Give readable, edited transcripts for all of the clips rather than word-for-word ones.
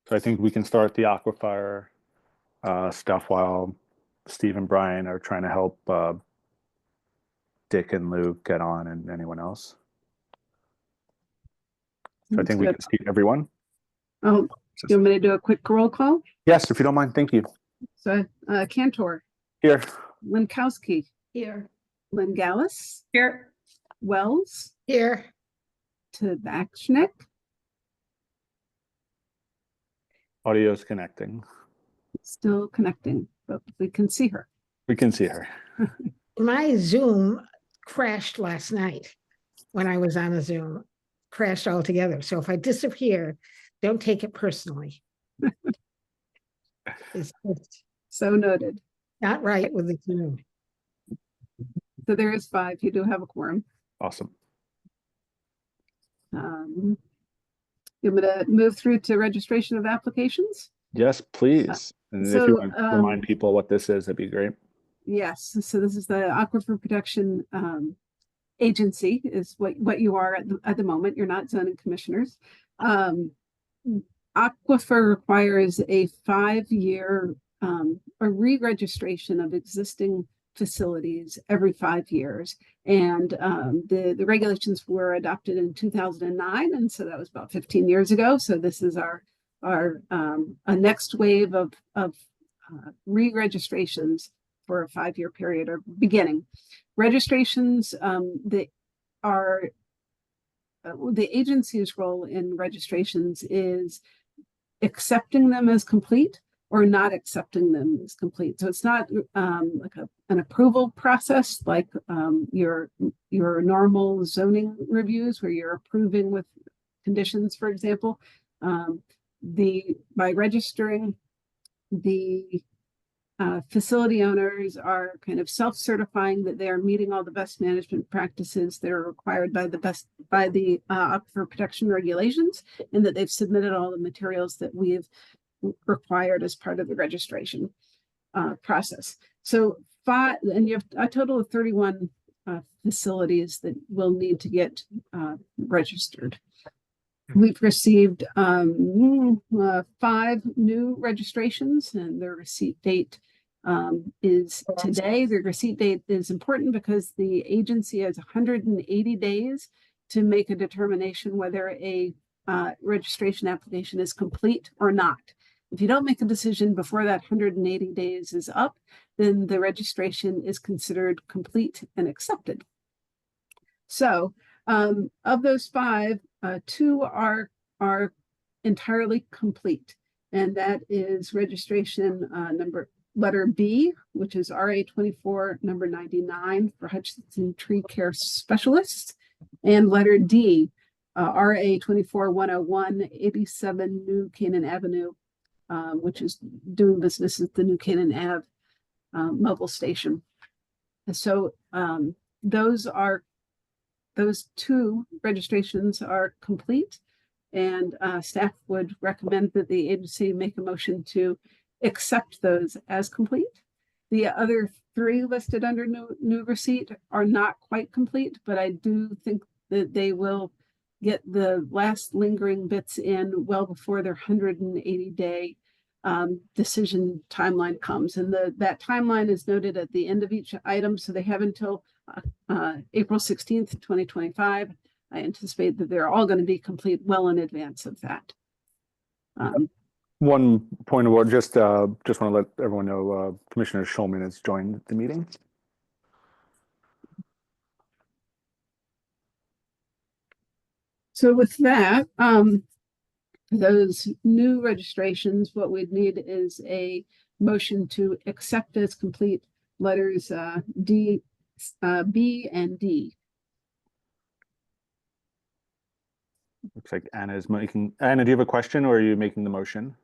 So I think we can start the Aquifer stuff while Steve and Brian are trying to help Dick and Luke get on, and anyone else. So I think we can see everyone. Oh, you want me to do a quick roll call? Yes, if you don't mind. Thank you. So Cantor. Here. Lankowski. Here. Lingalis. Here. Wells. Here. Tabachnik. Audio's connecting. Still connecting, but we can see her. We can see her. My Zoom crashed last night when I was on a Zoom, crashed altogether. So if I disappear, don't take it personally. It's just So noted. not right with the Zoom. So there is 5. You do have a quorum. Awesome. You want me to move through to registration of applications? Yes, please. And so, if you want to remind people what this is, that'd be great. Yes. So this is the Aquifer Protection Agency is what you are at the moment. You're not zoning commissioners. Aquifer requires a 5-year a re-registration of existing facilities every 5 years, and the regulations were adopted in 2009, and so that was about 15 years ago. So this is our a next wave of re-registrations for a 5-year period or beginning. Registrations that are the agency's role in registrations is accepting them as complete or not accepting them as complete. So it's not like an approval process like your normal zoning reviews where you're approving with conditions, for example. By registering, the facility owners are kind of self-certifying that they are meeting all the best management practices that are required by the Aquifer protection regulations, and that they've submitted all the materials that we've required as part of the registration process. So and you have a total of 31 facilities that will need to get registered. We've received 5 new registrations, and their receipt date is today. The receipt date is important because the agency has 180 days to make a determination whether a registration application is complete or not. If you don't make a decision before that 180 days is up, then the registration is considered complete and accepted. So of those 5, 2 are entirely complete, and that is registration letter B, which is RA 24 number 99 for Hutchinson Tree Care Specialists, and letter D, RA 24 101 87 New Canaan Avenue, which is doing business at the New Canaan Ave mobile station. So those 2 registrations are complete, and staff would recommend that the agency make a motion to accept those as complete. The other 3 listed under new receipt are not quite complete, but I do think that they will get the last lingering bits in well before their 180-day decision timeline comes. And that timeline is noted at the end of each item, so they have until April 16th, 2025. I anticipate that they're all going to be complete well in advance of that. One point of order, just want to let everyone know Commissioner Schulman has joined the meeting. So with that, those new registrations, what we'd need is a motion to accept as complete letters D, B, and D. Looks like Anna is making. Anna, do you have a question, or are you making the motion?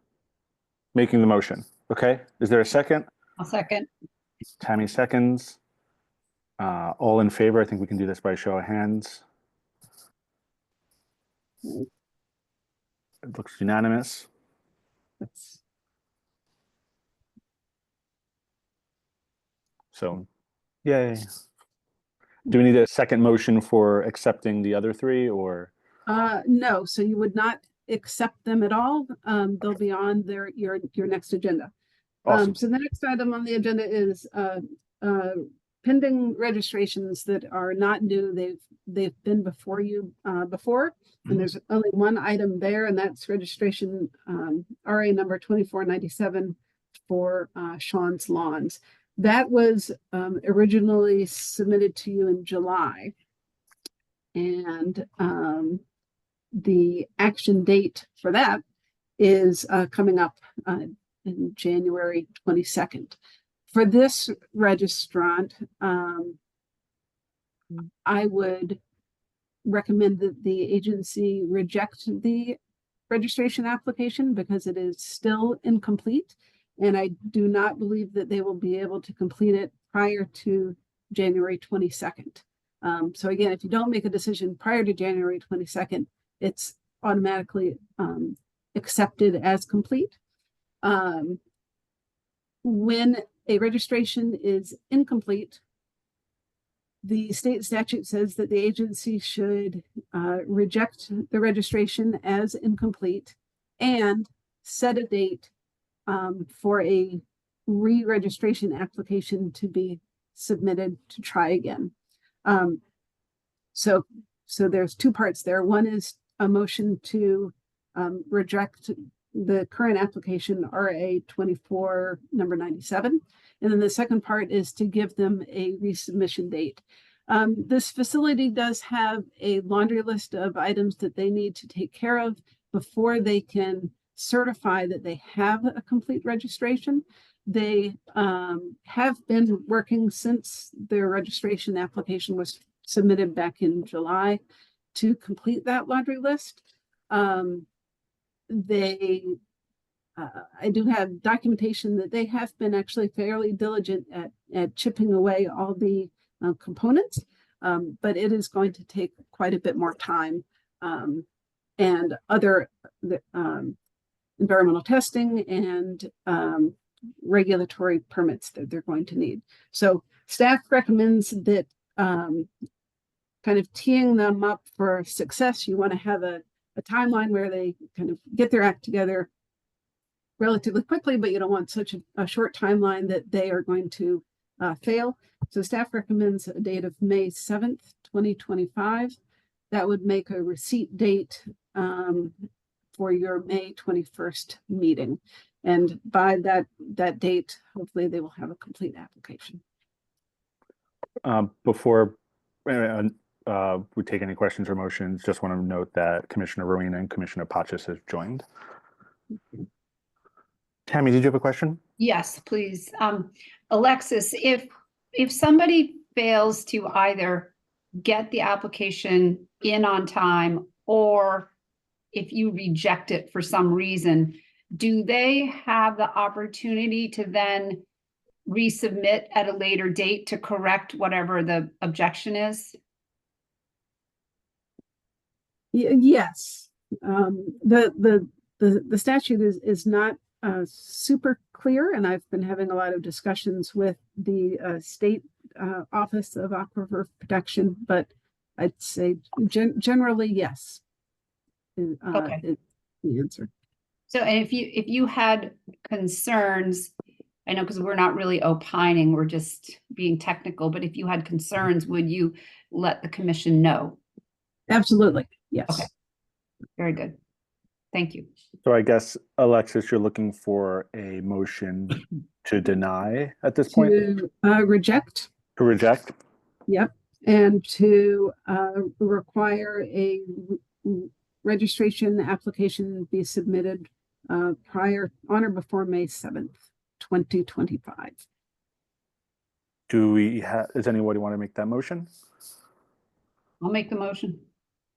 Making the motion. Okay. Is there a second? I'll second. Tammy seconds. All in favor? I think we can do this by show of hands. It looks unanimous. So, yay. Do we need a second motion for accepting the other 3, or? No, so you would not accept them at all, they'll be on your next agenda. Awesome. So the next item on the agenda is pending registrations that are not new. They've been before you before, and there's only one item there, and that's registration RA number 2497 for Sean's Lawns. That was originally submitted to you in July, and the action date for that is coming up in January 22nd. For this registrant, I would recommend that the agency reject the registration application because it is still incomplete. And I do not believe that they will be able to complete it prior to January 22nd. So again, if you don't make a decision prior to January 22nd, it's automatically accepted as complete. When a registration is incomplete, the state statute says that the agency should reject the registration as incomplete and set a date for a re-registration application to be submitted to try again. So there's two parts there. One is a motion to reject the current application RA 24 number 97. And then the second part is to give them a resubmission date. This facility does have a laundry list of items that they need to take care of before they can certify that they have a complete registration. They have been working since their registration application was submitted back in July to complete that laundry list. I do have documentation that they have been actually fairly diligent at chipping away all the components, but it is going to take quite a bit more time and other environmental testing and regulatory permits that they're going to need. So staff recommends that kind of teeing them up for success, you want to have a timeline where they kind of get their act together relatively quickly, but you don't want such a short timeline that they are going to fail. So staff recommends a date of May 7th, 2025. That would make a receipt date for your May 21st meeting. And by that date, hopefully they will have a complete application. Before we take any questions or motions, just want to note that Commissioner Rowena and Commissioner Pachis have joined. Tammy, did you have a question? Yes, please. Alexis, if somebody fails to either get the application in on time, or if you reject it for some reason, do they have the opportunity to then resubmit at a later date to correct whatever the objection is? Yes. The statute is not super clear, and I've been having a lot of discussions with the state Office of Aquifer Protection, but I'd say generally yes. Okay. Is the answer. So, and if you had concerns, I know because we're not really opining, we're just being technical, but if you had concerns, would you let the commission know? Absolutely, yes. Okay. Very good. Thank you. So I guess, Alexis, you're looking for a motion to deny at this point? To reject. To reject? Yep. And to require a registration application be submitted on or before May 7th, 2025. Does anybody want to make that motion? I'll make the motion.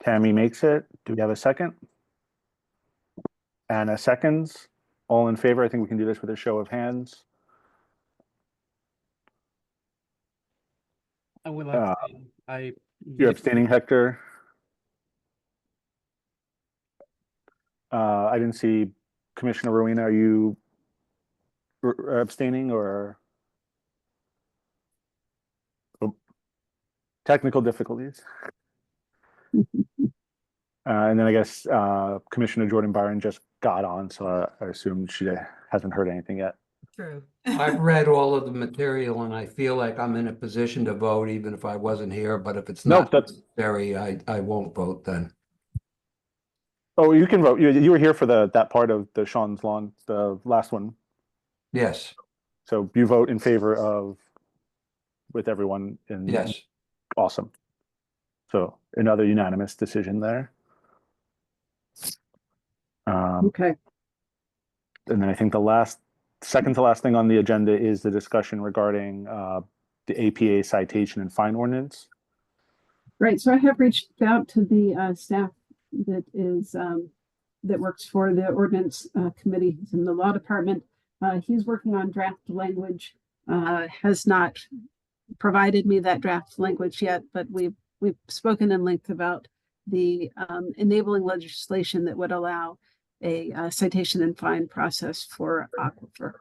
Tammy makes it. Do we have a second? Anna seconds. All in favor? I think we can do this with a show of hands. I will abstain. You're abstaining, Hector. I didn't see Commissioner Rowena. Are you abstaining or? Oh, technical difficulties. And then I guess Commissioner Jordan Byron just got on, so I assume she hasn't heard anything yet. True. I've read all of the material and I feel like I'm in a position to vote even if I wasn't here, but if it's Nope, not that's- necessary, I won't vote then. Oh, you can vote. You were here for that part of the Sean's Lawn, the last one. Yes, So you vote in favor of with everyone in. yes. Awesome. So another unanimous decision there. Okay. And then I think the second to last thing on the agenda is the discussion regarding the APA citation and fine ordinance. Right, so I have reached out to the staff that is that works for the ordinance committee. He's in the law department. He's working on draft language, has not provided me that draft language yet, but we've spoken in length about the enabling legislation that would allow a citation and fine process for Aquifer.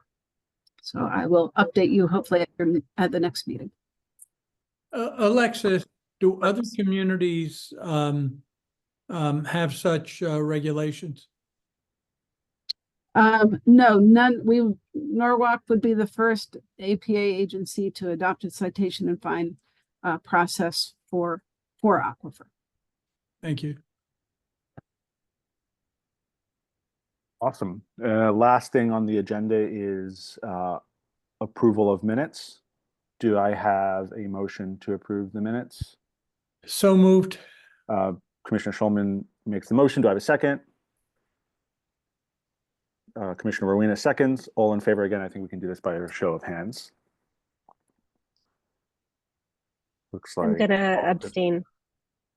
So I will update you hopefully at the next meeting. Alexis, do other communities have such regulations? No, none. Norwalk would be the first APA agency to adopt a citation and fine process for Aquifer. Thank you. Awesome. Last thing on the agenda is approval of minutes. Do I have a motion to approve the minutes? So moved. Commissioner Schulman makes the motion. Do I have a second? Commissioner Rowena seconds. All in favor again. I think we can do this by a show of hands. Looks like. I'm gonna abstain.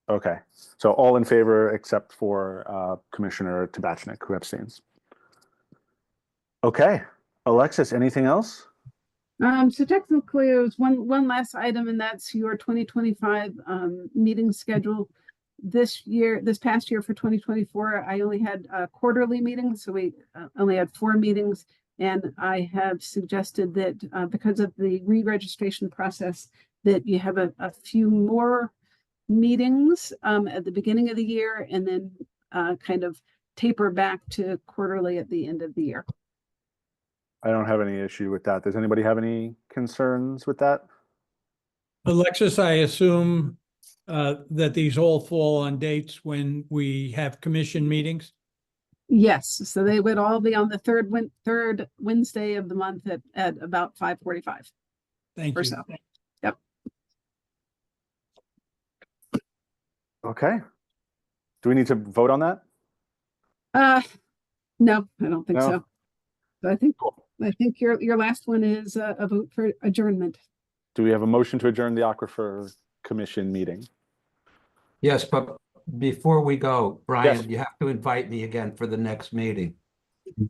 Okay, so all in favor except for Commissioner Tabachnik, who abstains. Okay, Alexis, anything else? So technically it was one last item, and that's your 2025 meeting schedule. This past year for 2024, I only had quarterly meetings, so we only had 4 meetings, and I have suggested that because of the re-registration process, that you have a few more meetings at the beginning of the year, and then kind of taper back to quarterly at the end of the year. I don't have any issue with that. Does anybody have any concerns with that? Alexis, I assume that these all fall on dates when we have commission meetings? Yes, so they would all be on the third Wednesday of the month at about 5:45 Thank or you. so. Yep. Okay. Do we need to vote on that? No, I don't think No? so. So I think your last one is a vote for adjournment. Do we have a motion to adjourn the Aquifer Commission meeting? Yes, but before we go, Brian, Yes. you have to invite me again for the next meeting.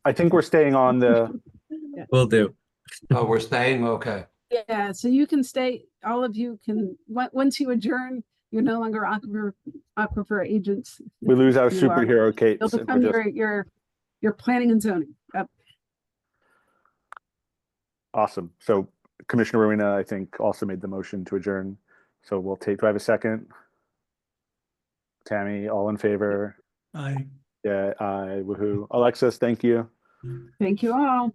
I think we're staying on the, Will do. Oh, we're staying? Okay. Yeah, so you can stay, all of you can, once you adjourn, you're no longer Aquifer agents. we lose our You are. superhero capes. You'll and we're become just- your planning and zoning. Yep. Awesome. So Commissioner Rowena, I think, also made the motion to adjourn. So we'll take, do I have a second? Tammy, all in favor? Aye. Yeah, woohoo. Alexis, thank you. Thank you all.